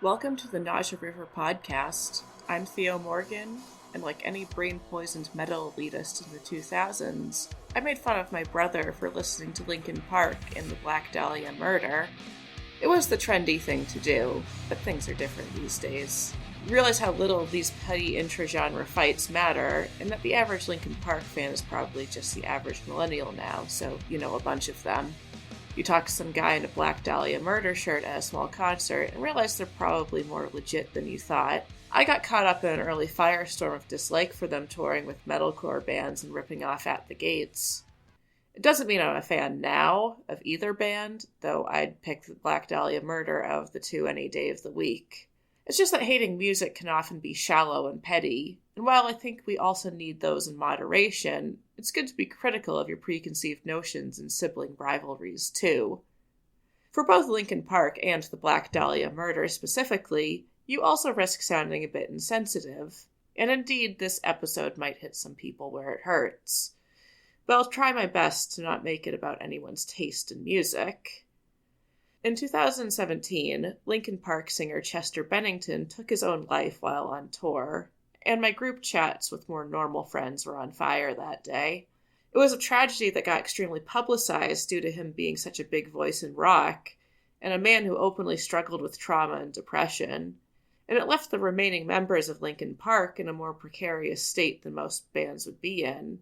Welcome to the Nausea River podcast. I'm Theo Morgan, and like any brain-poisoned metal elitist in the 2000s, I made fun of my brother for listening to Linkin Park and the Black Dahlia murder. It was the trendy thing to do, but things are different these days. You realize how little these petty intra-genre fights matter, and that the average Linkin Park fan is probably just the average millennial now, so you know a bunch of them. You talk to some guy in a Black Dahlia murder shirt at a small concert and realize they're probably more legit than you thought. I got caught up in an early firestorm of dislike for them touring with metalcore bands and ripping off At the Gates. It doesn't mean I'm a fan now of either band, though I'd pick the Black Dahlia murder out of the two any day of the week. It's just that hating music can often be shallow and petty, and while I think we also need those in moderation, it's good to be critical of your preconceived notions and sibling rivalries, too. For both Linkin Park and the Black Dahlia murder specifically, you also risk sounding a bit insensitive, and indeed this episode might hit some people where it hurts. But I'll try my best to not make it about anyone's taste in music. In 2017, Linkin Park singer Chester Bennington took his own life while on tour, and my group chats with more normal friends were on fire that day. It was a tragedy that got extremely publicized due to him being such a big voice in rock, and a man who openly struggled with trauma and depression, and it left the remaining members of Linkin Park in a more precarious state than most bands would be in.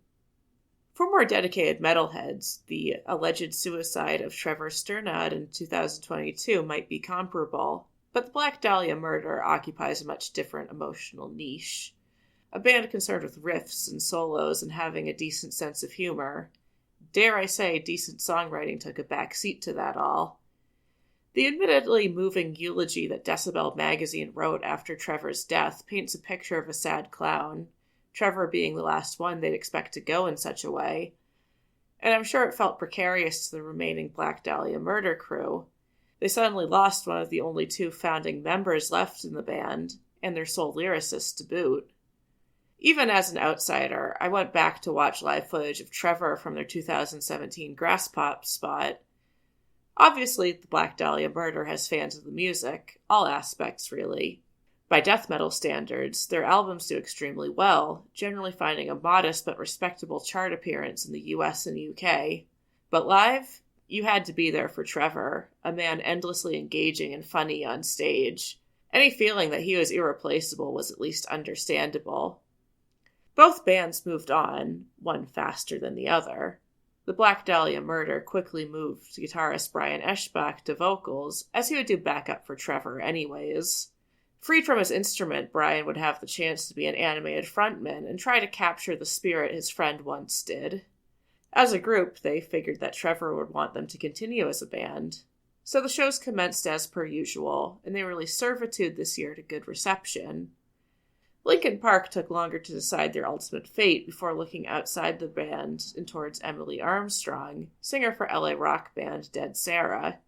For more dedicated metalheads, the alleged suicide of Trevor Sturnad in 2022 might be comparable, but the Black Dahlia murder occupies a much different emotional niche. A band concerned with riffs and solos and having a decent sense of humor. Dare I say, decent songwriting took a back seat to that all. The admittedly moving eulogy that Decibel magazine wrote after Trevor's death paints a picture of a sad clown, Trevor being the last one they'd expect to go in such a way. And I'm sure it felt precarious to the remaining Black Dahlia murder crew. They suddenly lost one of the only two founding members left in the band, and their sole lyricist to boot. Even as an outsider, I went back to watch live footage of Trevor from their 2017 Grass Pop spot. Obviously, the Black Dahlia murder has fans of the music, all aspects really. By death metal standards, their albums do extremely well, generally finding a modest but respectable chart appearance in the US and UK. But live, you had to be there for Trevor, a man endlessly engaging and funny on stage. Any feeling that he was irreplaceable was at least understandable. Both bands moved on, one faster than the other. The Black Dahlia murder quickly moved guitarist Brian Eschbach to vocals, as he would do backup for Trevor anyways. Freed from his instrument, Brian would have the chance to be an animated frontman and try to capture the spirit his friend once did. As a group, they figured that Trevor would want them to continue as a band. So the shows commenced as per usual, and they released Servitude this year to good reception. Linkin Park took longer to decide their ultimate fate before looking outside the band and towards Emily Armstrong, singer for LA rock band Dead Sarah.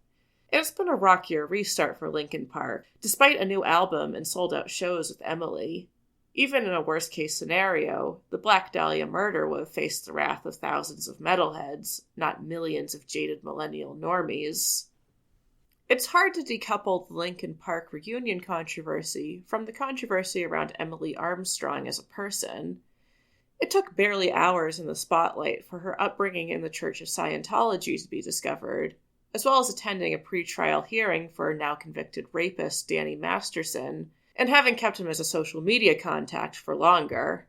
It's been a rockier restart for Linkin Park, despite a new album and sold-out shows with Emily. Even in a worst-case scenario, the Black Dahlia murder would have faced the wrath of thousands of metalheads, not millions of jaded millennial normies. It's hard to decouple the Linkin Park reunion controversy from the controversy around Emily Armstrong as a person. It took barely hours in the spotlight for her upbringing in the Church of Scientology to be discovered, as well as attending a pre-trial hearing for now-convicted rapist Danny Masterson, and having kept him as a social media contact for longer.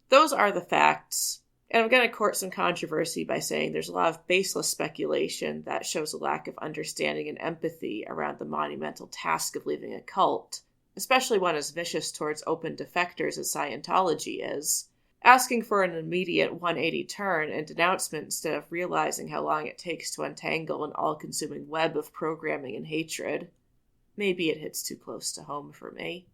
Those are the facts, and I'm going to court some controversy by saying there's a lot of baseless speculation that shows a lack of understanding and empathy around the monumental task of leaving a cult, especially one as vicious towards open defectors as Scientology is. Asking for an immediate 180 turn and denouncement instead of realizing how long it takes to untangle an all-consuming web of programming and hatred. Maybe it hits too close to home for me.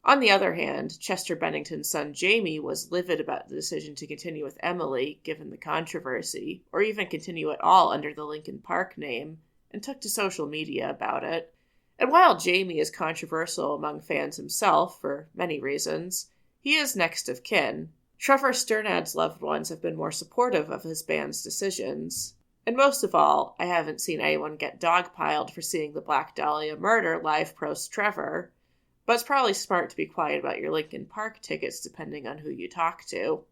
On the other hand, Chester Bennington's son Jamie was livid about the decision to continue with Emily, given the controversy, or even continue at all under the Linkin Park name, and took to social media about it. And while Jamie is controversial among fans himself, for many reasons, he is next of kin. Trevor Sturnad's loved ones have been more supportive of his band's decisions. And most of all, I haven't seen anyone get dogpiled for seeing the Black Dahlia murder live post-Trevor, but it's probably smart to be quiet about your Linkin Park tickets depending on who you talk to.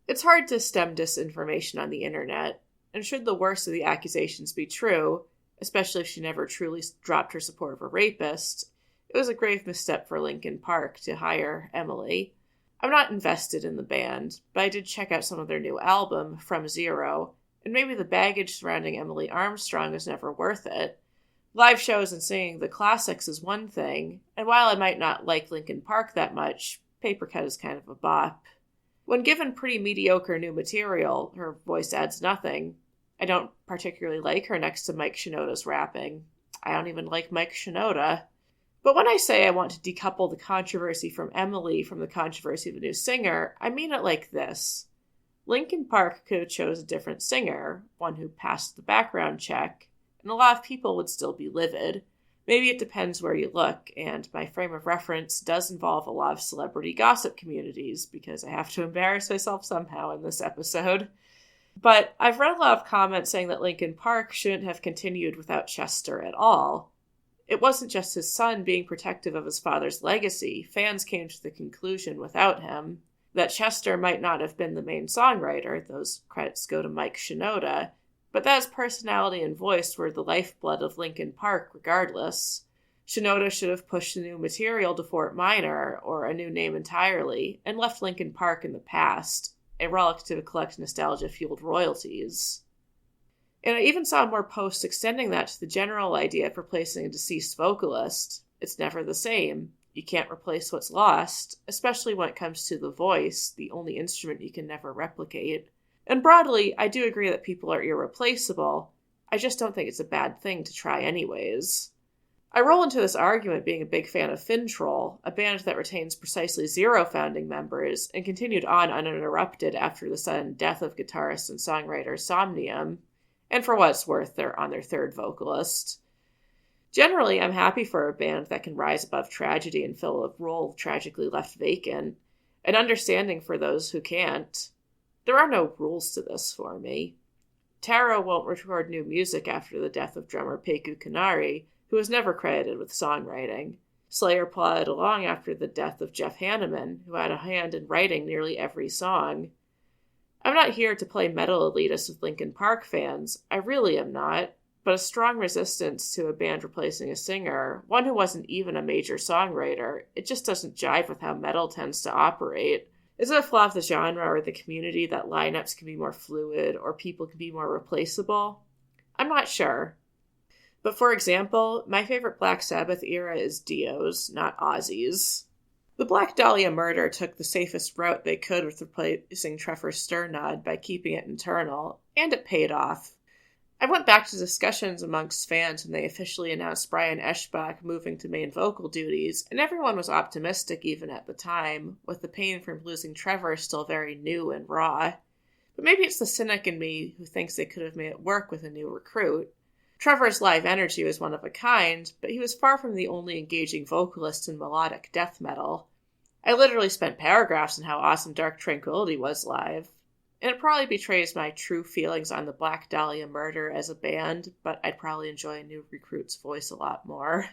It's hard to stem disinformation on the internet, and should the worst of the accusations be true, especially if she never truly dropped her support of a rapist, it was a grave misstep for Linkin Park to hire Emily. I'm not invested in the band, but I did check out some of their new album, From Zero, and maybe the baggage surrounding Emily Armstrong was never worth it. Live shows and singing the classics is one thing, and while I might not like Linkin Park that much, Paper Cut is kind of a bop. When given pretty mediocre new material, her voice adds nothing. I don't particularly like her next to Mike Shinoda's rapping. I don't even like Mike Shinoda. But when I say I want to decouple the controversy from Emily from the controversy of a new singer, I mean it like this. Linkin Park could have chose a different singer, one who passed the background check, and a lot of people would still be livid. Maybe it depends where you look, and my frame of reference does involve a lot of celebrity gossip communities, because I have to embarrass myself somehow in this episode. But I've read a lot of comments saying that Linkin Park shouldn't have continued without Chester at all. It wasn't just his son being protective of his father's legacy. Fans came to the conclusion without him that Chester might not have been the main songwriter, those credits go to Mike Shinoda, but that his personality and voice were the lifeblood of Linkin Park regardless. Shinoda should have pushed the new material to Fort Minor, or a new name entirely, and left Linkin Park in the past, a relic to collect nostalgia-fueled royalties. And I even saw more posts extending that to the general idea of replacing a deceased vocalist. It's never the same. You can't replace what's lost, especially when it comes to the voice, the only instrument you can never replicate. And broadly, I do agree that people are irreplaceable. I just don't think it's a bad thing to try anyways. I roll into this argument being a big fan of Fintroll, a band that retains precisely 0 founding members and continued on uninterrupted after the sudden death of guitarist and songwriter Somnium. And for what it's worth, they're on their 3rd vocalist. Generally, I'm happy for a band that can rise above tragedy and fill a role tragically left vacant, and understanding for those who can't. There are no rules to this for me. Taro won't record new music after the death of drummer Peiku Kanari, who was never credited with songwriting. Slayer plodded along after the death of Jeff Hanneman, who had a hand in writing nearly every song. I'm not here to play metal elitist with Linkin Park fans, I really am not, but a strong resistance to a band replacing a singer, one who wasn't even a major songwriter, it just doesn't jive with how metal tends to operate. Is it a flaw of the genre or the community that lineups can be more fluid or people can be more replaceable? I'm not sure. But for example, my favorite Black Sabbath era is Dio's, not Ozzy's. The Black Dahlia murder took the safest route they could with replacing Trevor Sturnod by keeping it internal, and it paid off. I went back to discussions amongst fans when they officially announced Brian Eschbach moving to main vocal duties, and everyone was optimistic even at the time, with the pain from losing Trevor still very new and raw. But maybe it's the cynic in me who thinks they could have made it work with a new recruit. Trevor's live energy was one of a kind, but he was far from the only engaging vocalist in melodic death metal. I literally spent paragraphs on how awesome Dark Tranquillity was live, and it probably betrays my true feelings on the Black Dahlia murder as a band, but I'd probably enjoy a new recruit's voice a lot more.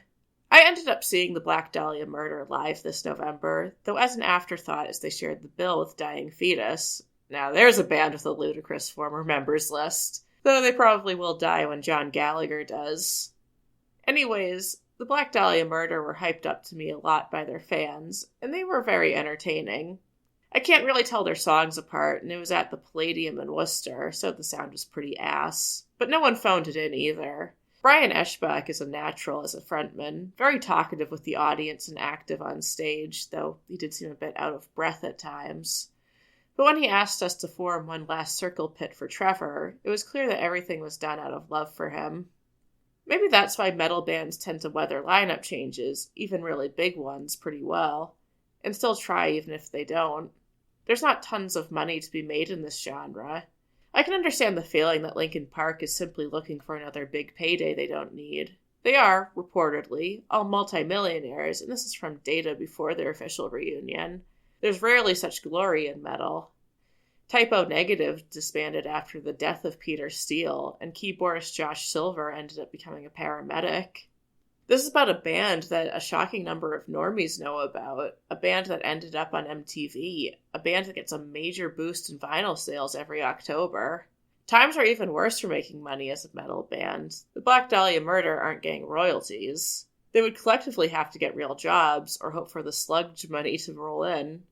I ended up seeing the Black Dahlia murder live this November, though as an afterthought as they shared the bill with Dying Fetus. Now there's a band with a ludicrous former members list, though they probably will die when John Gallagher does. Anyways, the Black Dahlia murder were hyped up to me a lot by their fans, and they were very entertaining. I can't really tell their songs apart, and it was at the Palladium in Worcester, so the sound was pretty ass. But no one phoned it in either. Brian Eschbach is a natural as a frontman, very talkative with the audience and active on stage, though he did seem a bit out of breath at times. But when he asked us to form one last circle pit for Trevor, it was clear that everything was done out of love for him. Maybe that's why metal bands tend to weather lineup changes, even really big ones, pretty well, and still try even if they don't. There's not tons of money to be made in this genre. I can understand the feeling that Linkin Park is simply looking for another big payday they don't need. They are, reportedly, all multimillionaires, and this is from data before their official reunion. There's rarely such glory in metal. Typo Negative disbanded after the death of Peter Steele, and keyboardist Josh Silver ended up becoming a paramedic. This is about a band that a shocking number of normies know about, a band that ended up on MTV, a band that gets a major boost in vinyl sales every October. Times are even worse for making money as a metal band. The Black Dahlia Murder aren't getting royalties. They would collectively have to get real jobs or hope for the sludge money to roll in.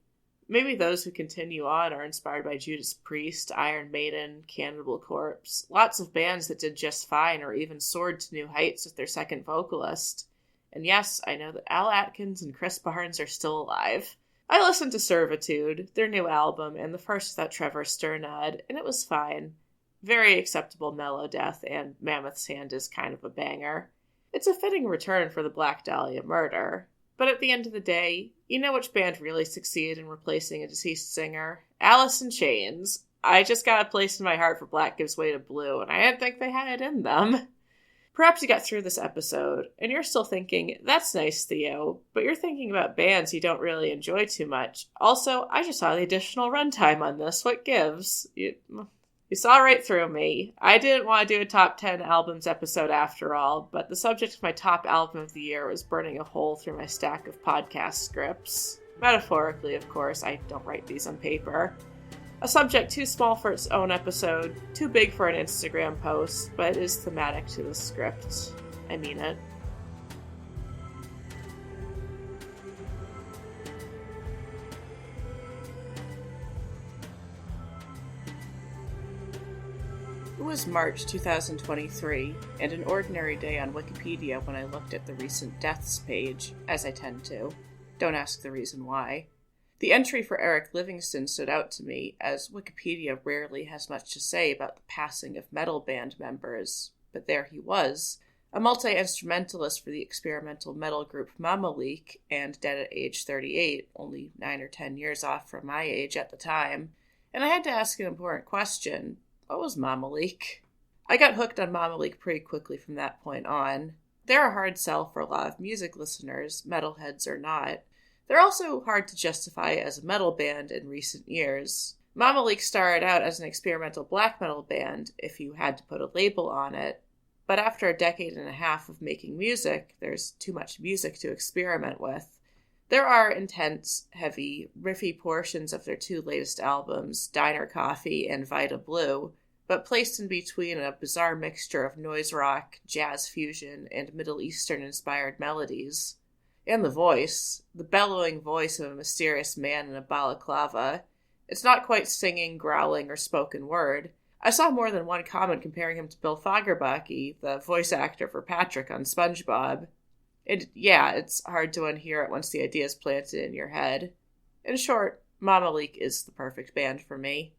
Maybe those who continue on are inspired by Judas Priest, Iron Maiden, Cannibal Corpse, lots of bands that did just fine or even soared to new heights with their second vocalist. And yes, I know that Al Atkins and Chris Barnes are still alive. I listened to Servitude, their new album, and the first without Trevor Sturnad, and it was fine. Very acceptable melodeath, and Mammoth's Hand is kind of a banger. It's a fitting return for the Black Dahlia Murder. But at the end of the day, you know which band really succeeded in replacing a deceased singer? Alice in Chains. I just got a place in my heart for Black Gives Way to Blue, and I didn't think they had it in them. Perhaps you got through this episode, and you're still thinking, that's nice, Theo, but you're thinking about bands you don't really enjoy too much. Also, I just saw the additional runtime on this. What gives? You saw right through me. I didn't want to do a top 10 albums episode after all, but the subject of my top album of the year was burning a hole through my stack of podcast scripts. Metaphorically, of course, I don't write these on paper. A subject too small for its own episode, too big for an Instagram post, but it is thematic to the script. I mean it. It was March 2023, and an ordinary day on Wikipedia when I looked at the recent deaths page, as I tend to. Don't ask the reason why. The entry for Eric Livingston stood out to me, as Wikipedia rarely has much to say about the passing of metal band members, but there he was, a multi-instrumentalist for the experimental metal group Mamalik, and dead at age 38, only 9 or 10 years off from my age at the time, and I had to ask an important question. What was Mamalik? I got hooked on Mamalik pretty quickly from that point on. They're a hard sell for a lot of music listeners, metalheads or not. They're also hard to justify as a metal band in recent years. Mamalik started out as an experimental black metal band, if you had to put a label on it, but after a decade and a half of making music, there's too much music to experiment with. There are intense, heavy, riffy portions of their two latest albums, Diner Coffee and Vita Blue, but placed in between a bizarre mixture of noise rock, jazz fusion, and Middle Eastern-inspired melodies. And the voice, the bellowing voice of a mysterious man in a balaclava. It's not quite singing, growling, or spoken word. I saw more than one comment comparing him to Bill Fagerbakke, the voice actor for Patrick on SpongeBob. It's hard to unhear it once the idea is planted in your head. In short, Mamalik is the perfect band for me.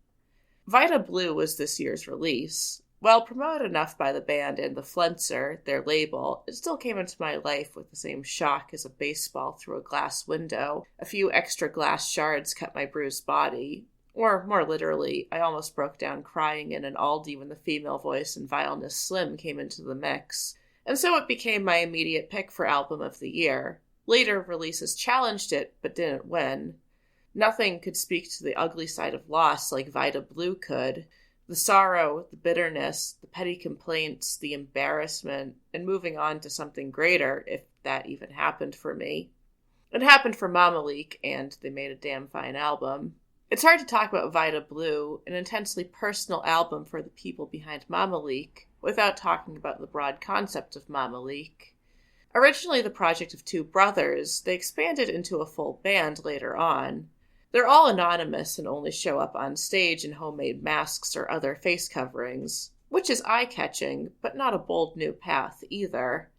Vita Blue was this year's release. While promoted enough by the band and the Flenser, their label, it still came into my life with the same shock as a baseball through a glass window. A few extra glass shards cut my bruised body. Or, more literally, I almost broke down crying in an Aldi when the female voice in Vileness Slim came into the mix. And so it became my immediate pick for Album of the Year. Later releases challenged it, but didn't win. Nothing could speak to the ugly side of loss like Vita Blue could. The sorrow, the bitterness, the petty complaints, the embarrassment, and moving on to something greater, if that even happened for me. It happened for Mamalik, and they made a damn fine album. It's hard to talk about Vita Blue, an intensely personal album for the people behind Mamalik, without talking about the broad concept of Mamalik. Originally the project of two brothers, they expanded into a full band later on. They're all anonymous and only show up on stage in homemade masks or other face coverings, which is eye-catching, but not a bold new path either.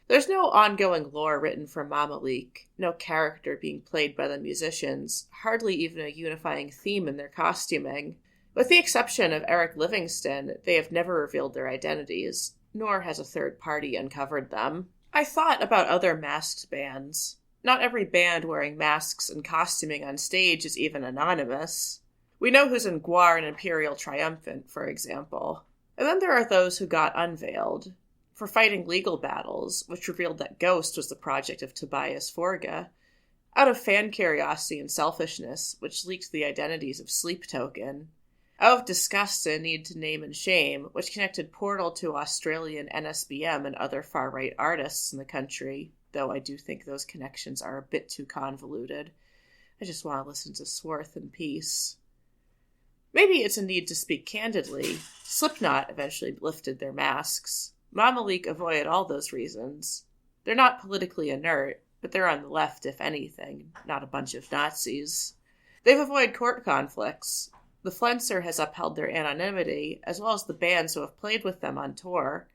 There's no ongoing lore written for Mamalik, no character being played by the musicians, hardly even a unifying theme in their costuming. With the exception of Eric Livingston, they have never revealed their identities, nor has a third party uncovered them. I thought about other masked bands. Not every band wearing masks and costuming on stage is even anonymous. We know who's in Gwar and Imperial Triumphant, for example. And then there are those who got unveiled. For fighting legal battles, which revealed that Ghost was the project of Tobias Forga. Out of fan curiosity and selfishness, which leaked the identities of Sleep Token. Out of disgust and a need to name and shame, which connected Portal to Australian NSBM and other far-right artists in the country, though I do think those connections are a bit too convoluted. I just want to listen to Swarth in peace. Maybe it's a need to speak candidly. Slipknot eventually lifted their masks. Mama Leak avoided all those reasons. They're not politically inert, but they're on the left, if anything, not a bunch of Nazis. They've avoided court conflicts. The Flenser has upheld their anonymity, as well as the bands who have played with them on tour.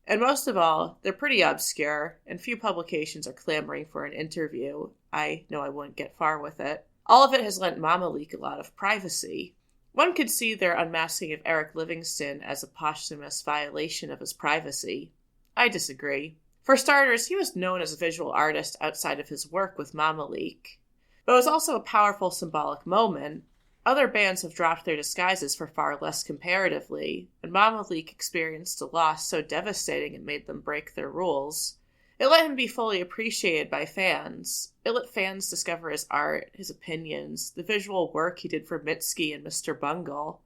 And most of all, they're pretty obscure, and few publications are clamoring for an interview. I know I wouldn't get far with it. All of it has lent Mama Leak a lot of privacy. One could see their unmasking of Eric Livingston as a posthumous violation of his privacy. I disagree. For starters, he was known as a visual artist outside of his work with Mama Leak. But it was also a powerful symbolic moment. Other bands have dropped their disguises for far less comparatively, and Mama Leak experienced a loss so devastating it made them break their rules. It let him be fully appreciated by fans. It let fans discover his art, his opinions, the visual work he did for Mitski and Mr. Bungle.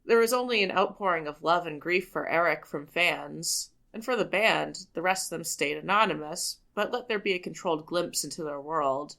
There was only an outpouring of love and grief for Eric from fans, and for the band, the rest of them stayed anonymous, but let there be a controlled glimpse into their world.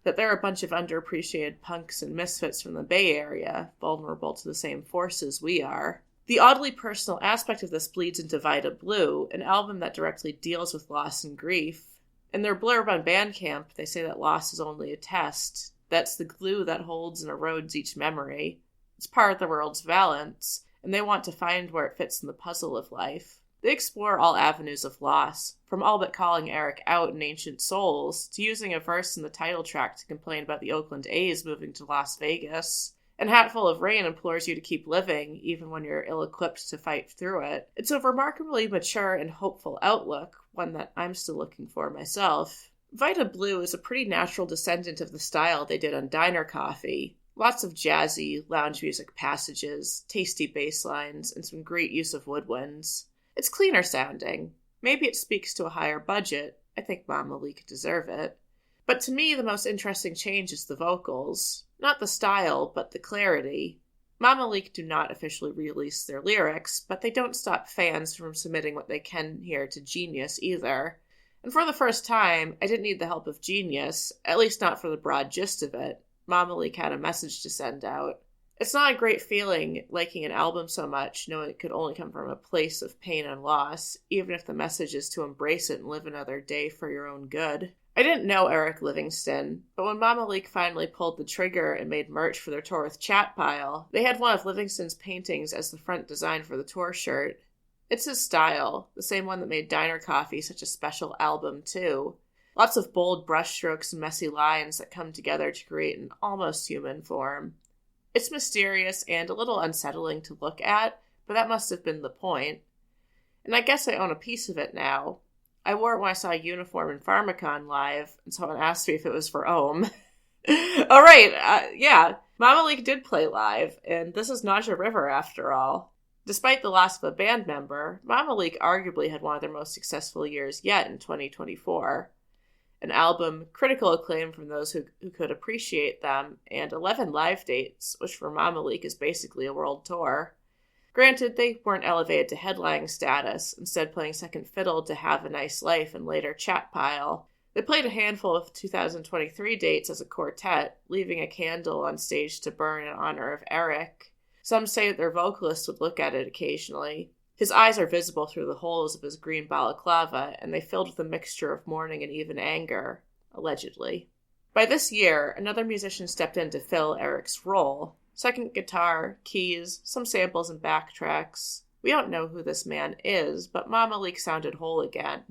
That they're a bunch of underappreciated punks and misfits from the Bay Area, vulnerable to the same forces we are. The oddly personal aspect of this bleeds into Vita Blue, an album that directly deals with loss and grief. In their blurb on Bandcamp, they say that loss is only a test. That's the glue that holds and erodes each memory. It's part of the world's valence, and they want to find where it fits in the puzzle of life. They explore all avenues of loss, from all but calling Eric out in Ancient Souls, to using a verse in the title track to complain about the Oakland A's moving to Las Vegas. And Hatful of Rain implores you to keep living, even when you're ill-equipped to fight through it. It's a remarkably mature and hopeful outlook, one that I'm still looking for myself. Vita Blue is a pretty natural descendant of the style they did on Diner Coffee. Lots of jazzy, lounge music passages, tasty bass lines, and some great use of woodwinds. It's cleaner sounding. Maybe it speaks to a higher budget. I think Mama Leak could deserve it. But to me, the most interesting change is the vocals. Not the style, but the clarity. Mama Leak do not officially release their lyrics, but they don't stop fans from submitting what they can hear to Genius either. And for the first time, I didn't need the help of Genius, at least not for the broad gist of it. Mama Leak had a message to send out. It's not a great feeling, liking an album so much, knowing it could only come from a place of pain and loss, even if the message is to embrace it and live another day for your own good. I didn't know Eric Livingston, but when Mama Leak finally pulled the trigger and made merch for their tour with Chatpile, they had one of Livingston's paintings as the front design for the tour shirt. It's his style, the same one that made Diner Coffee such a special album, too. Lots of bold brushstrokes and messy lines that come together to create an almost human form. It's mysterious and a little unsettling to look at, but that must have been the point. And I guess I own a piece of it now. I wore it when I saw Uniform and Pharmacon live, and someone asked me if it was for Ohm. All right, yeah, Mama Leak did play live, and this is Nausea River after all. Despite the loss of a band member, Mama Leak arguably had one of their most successful years yet in 2024. An album, critical acclaim from those who could appreciate them, and 11 live dates, which for Mama Leak is basically a world tour. Granted, they weren't elevated to headlining status, instead playing second fiddle to Have a Nice Life and later Chatpile. They played a handful of 2023 dates as a quartet, leaving a candle on stage to burn in honor of Eric. Some say that their vocalist would look at it occasionally. His eyes are visible through the holes of his green balaclava, and they filled with a mixture of mourning and even anger, allegedly. By this year, another musician stepped in to fill Eric's role. Second guitar, keys, some samples and backtracks. We don't know who this man is, but Mama Leak sounded whole again.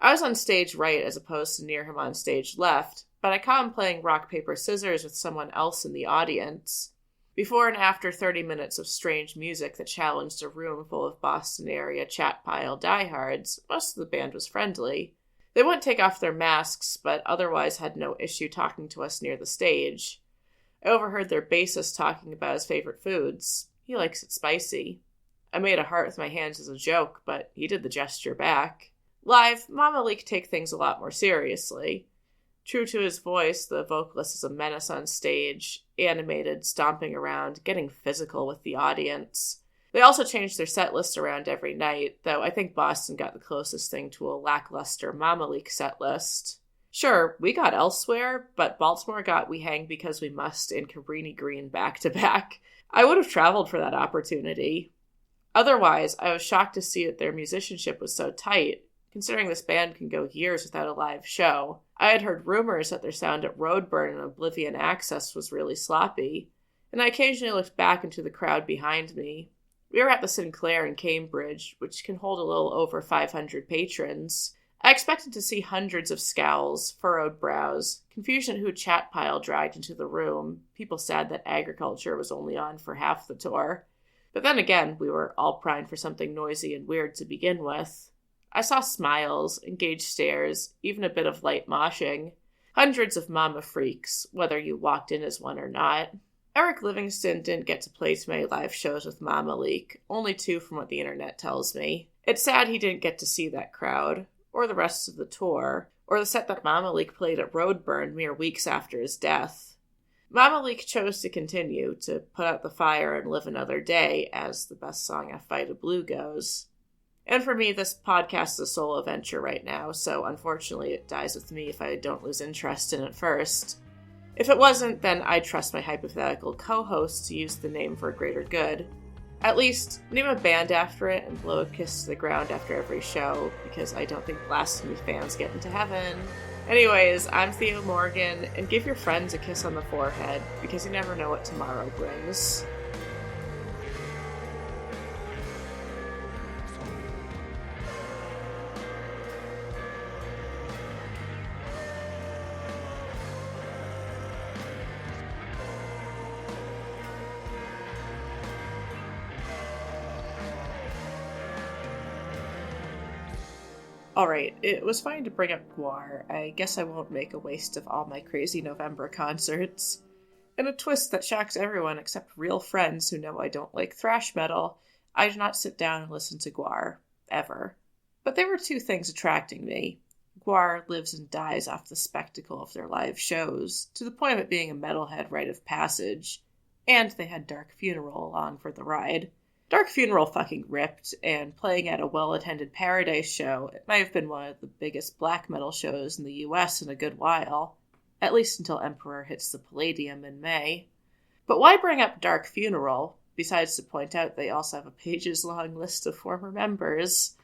I was on stage right as opposed to near him on stage left, but I caught him playing rock, paper, scissors with someone else in the audience. Before and after 30 minutes of strange music that challenged a room full of Boston area Chatpile diehards, most of the band was friendly. They wouldn't take off their masks, but otherwise had no issue talking to us near the stage. I overheard their bassist talking about his favorite foods. He likes it spicy. I made a heart with my hands as a joke, but he did the gesture back. Live, Mama Leak take things a lot more seriously. True to his voice, the vocalist is a menace on stage, animated, stomping around, getting physical with the audience. They also changed their set list around every night, though I think Boston got the closest thing to a lackluster Mama Leak set list. Sure, we got Elsewhere, but Baltimore got We Hang Because We Must and Cabrini Green back-to-back. I would have traveled for that opportunity. Otherwise, I was shocked to see that their musicianship was so tight, considering this band can go years without a live show. I had heard rumors that their sound at Roadburn and Oblivion Access was really sloppy, and I occasionally looked back into the crowd behind me. We were at the Sinclair in Cambridge, which can hold a little over 500 patrons. I expected to see hundreds of scowls, furrowed brows, confusion at who Chat Pile dragged into the room, people sad that Agriculture was only on for half the tour. But then again, we were all primed for something noisy and weird to begin with. I saw smiles, engaged stares, even a bit of light moshing. Hundreds of mama freaks, whether you walked in as one or not. Eric Livingston didn't get to play too many live shows with Mama Leak, only 2 from what the internet tells me. It's sad he didn't get to see that crowd, or the rest of the tour, or the set that Mama Leak played at Roadburn mere weeks after his death. Mama Leak chose to continue, to put out the fire and live another day, as the best song off Vita Blue goes. And for me, this podcast is a solo venture right now, so unfortunately it dies with me if I don't lose interest in it first. If it wasn't, then I'd trust my hypothetical co-host to use the name for a greater good. At least, name a band after it and blow a kiss to the ground after every show, because I don't think Blasphemy fans get into heaven. Anyways, I'm Theo Morgan, and give your friends a kiss on the forehead, because you never know what tomorrow brings. Alright, it was fine to bring up Gwar. I guess I won't make a waste of all my crazy November concerts. In a twist that shocks everyone except real friends who know I don't like thrash metal, I do not sit down and listen to Gwar. Ever. But there were 2 things attracting me. Gwar lives and dies off the spectacle of their live shows, to the point of it being a metalhead rite of passage. And they had Dark Funeral along for the ride. Dark Funeral fucking ripped, and playing at a well-attended Paradise show, it might have been one of the biggest black metal shows in the US in a good while. At least until Emperor hits the Palladium in May. But why bring up Dark Funeral, besides to point out they also have a pages-long list of former members?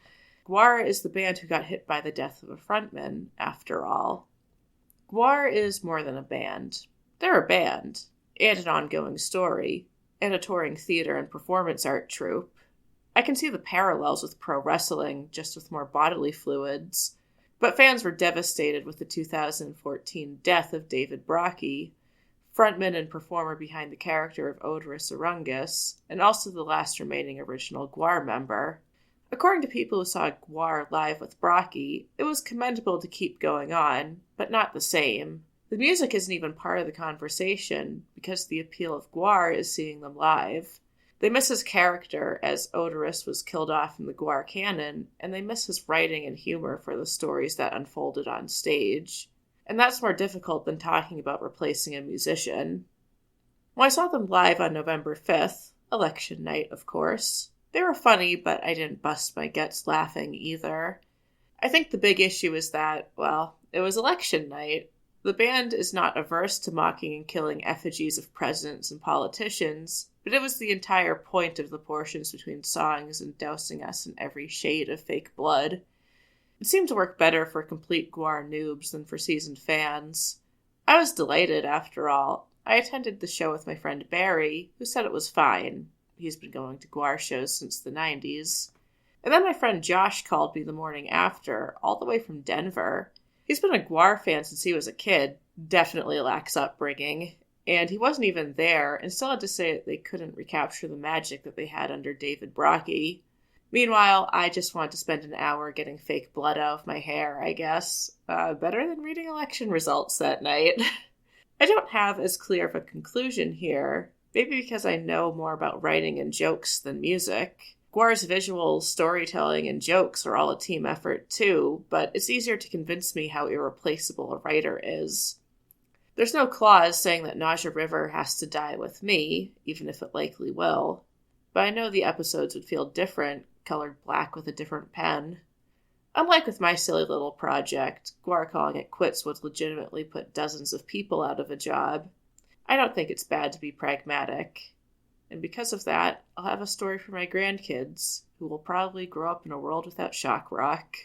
Gwar is the band who got hit by the death of a frontman, after all. Gwar is more than a band. They're a band, and an ongoing story, and a touring theater and performance art troupe. I can see the parallels with pro wrestling, just with more bodily fluids. But fans were devastated with the 2014 death of David Brockie, frontman and performer behind the character of Odorous Orungus, and also the last remaining original Gwar member. According to people who saw Gwar live with Brockie, it was commendable to keep going on, but not the same. The music isn't even part of the conversation, because the appeal of Gwar is seeing them live. They miss his character, as Odorous was killed off in the Gwar canon, and they miss his writing and humor for the stories that unfolded on stage. And that's more difficult than talking about replacing a musician. When I saw them live on November 5th, election night, of course, they were funny, but I didn't bust my guts laughing either. I think the big issue is that, well, it was election night. The band is not averse to mocking and killing effigies of presidents and politicians, but it was the entire point of the portions between songs and dousing us in every shade of fake blood. It seemed to work better for complete Gwar noobs than for seasoned fans. I was delighted, after all. I attended the show with my friend Barry, who said it was fine. He's been going to Gwar shows since the 90s. And then my friend Josh called me the morning after, all the way from Denver. He's been a Gwar fan since he was a kid, definitely lacks upbringing, and he wasn't even there and still had to say that they couldn't recapture the magic that they had under David Brockie. Meanwhile, I just wanted to spend an hour getting fake blood out of my hair, I guess. Better than reading election results that night. I don't have as clear of a conclusion here, maybe because I know more about writing and jokes than music. Guar's visuals, storytelling, and jokes are all a team effort too, but it's easier to convince me how irreplaceable a writer is. There's no clause saying that Nausea River has to die with me, even if it likely will, but I know the episodes would feel different, colored black with a different pen. Unlike with my silly little project, Guar calling it quits would legitimately put dozens of people out of a job. I don't think it's bad to be pragmatic. And because of that, I'll have a story for my grandkids, who will probably grow up in a world without shock rock.